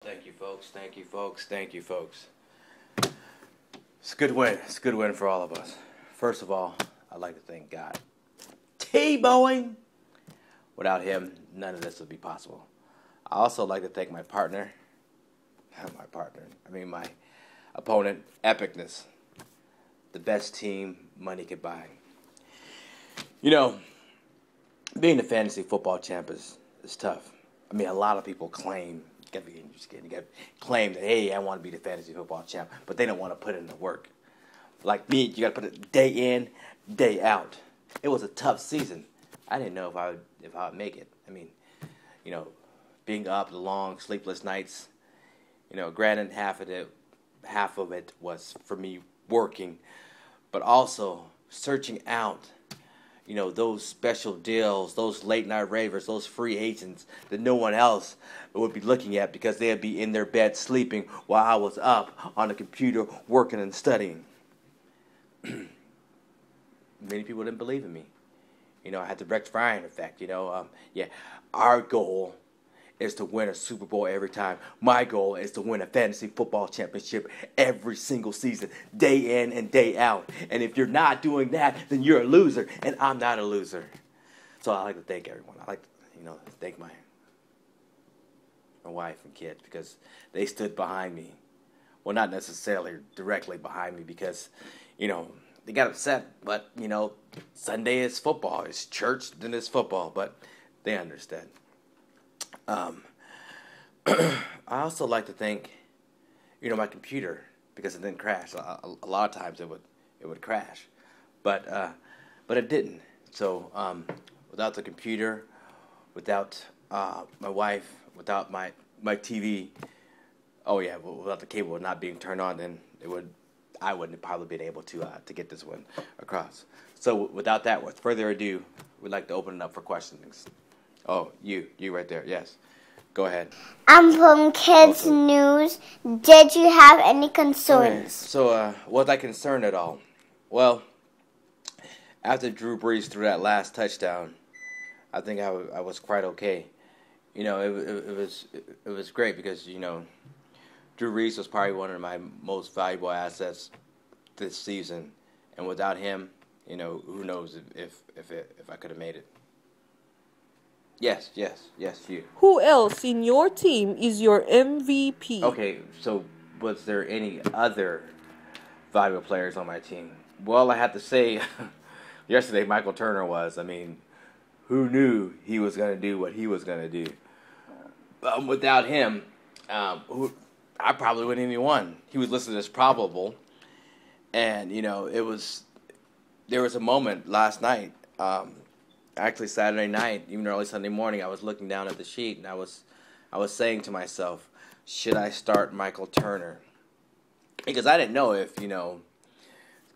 Thank you, folks. Thank you, folks. Thank you, folks. It's a good win. It's a good win for all of us. First of all, I'd like to thank God. T-Boeing! Without him, none of this would be possible. I also like to thank my partner. My opponent, Epicness. The best team money could buy. You know, being a fantasy football champ is tough. I mean, a lot of people claim, claim that, hey, I want to be the fantasy football champ, but they don't want to put in the work. Like me, you got to put it day in, day out. It was a tough season. I didn't know if I would make it. I mean, you know, being up the long, sleepless nights. You know, granted, half of it was for me working, but also searching out, you know, those special deals, those late night ravers, those free agents that no one else would be looking at because they'd be in their bed sleeping while I was up on the computer working and studying. Many people didn't believe in me. You know, I had the Rex Ryan effect, you know. Our goal is to win a Super Bowl every time. My goal is to win a fantasy football championship every single season, day in and day out. And if you're not doing that, then you're a loser, and I'm not a loser. So I like to thank everyone. I like to, thank my wife and kids because they stood behind me. Well, not necessarily directly behind me because, they got upset. But, Sunday is football. It's church, then it's football. But they understand. I also like to thank, my computer because it didn't crash. A lot of times it would crash, but it didn't. So without the computer, without my wife, without my TV, without the cable not being turned on, then I wouldn't have probably been able to get this one across. So without that, with further ado, we'd like to open it up for questions. Oh, you right there, yes. Go ahead. I'm from Kids News. Did you have any concerns? Okay. So, was I concerned at all? Well, after Drew Brees threw that last touchdown, I think I was quite okay. It was great because, Drew Brees was probably one of my most valuable assets this season. And without him, who knows if I could have made it. Yes, you. Who else in your team is your MVP? Okay, so was there any other valuable players on my team? Well, I have to say, yesterday Michael Turner was. I mean, who knew he was going to do what he was going to do? Without him, I probably wouldn't even won. He was listed as probable, and there was a moment last night. Actually, Saturday night, even early Sunday morning, I was looking down at the sheet and I was saying to myself, should I start Michael Turner? Because I didn't know if,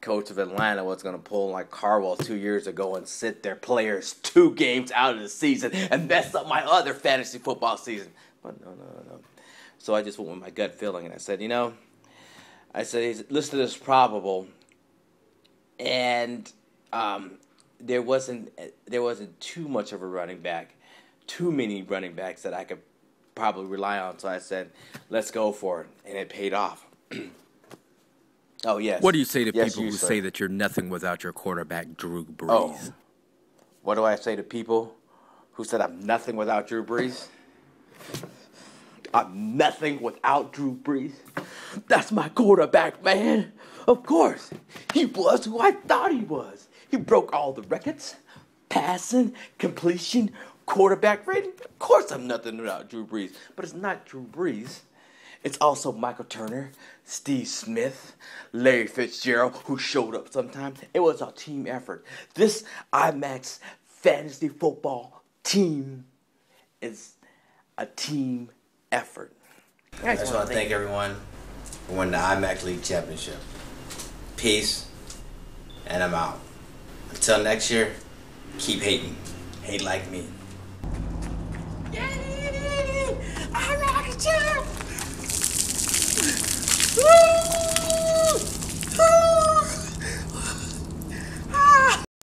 coach of Atlanta was going to pull like Carwell 2 years ago and sit their players 2 games out of the season and mess up my other fantasy football season. But no. So I just went with my gut feeling and I said, he's listed as probable, and there wasn't too much of a running back, too many running backs that I could probably rely on. So I said, let's go for it, and it paid off. Oh, yes. What do you say to people who say that you're nothing without your quarterback, Drew Brees? Oh. What do I say to people who said I'm nothing without Drew Brees? I'm nothing without Drew Brees. That's my quarterback, man. Of course. He was who I thought he was. He broke all the records. Passing, completion, quarterback rating. Of course I'm nothing without Drew Brees. But it's not Drew Brees. It's also Michael Turner, Steve Smith, Larry Fitzgerald, who showed up sometimes. It was a team effort. This IMAX fantasy football team is a team effort. I just want to thank everyone for winning the IMAX League Championship. Peace, and I'm out. Until next year, keep hating. Hate like me.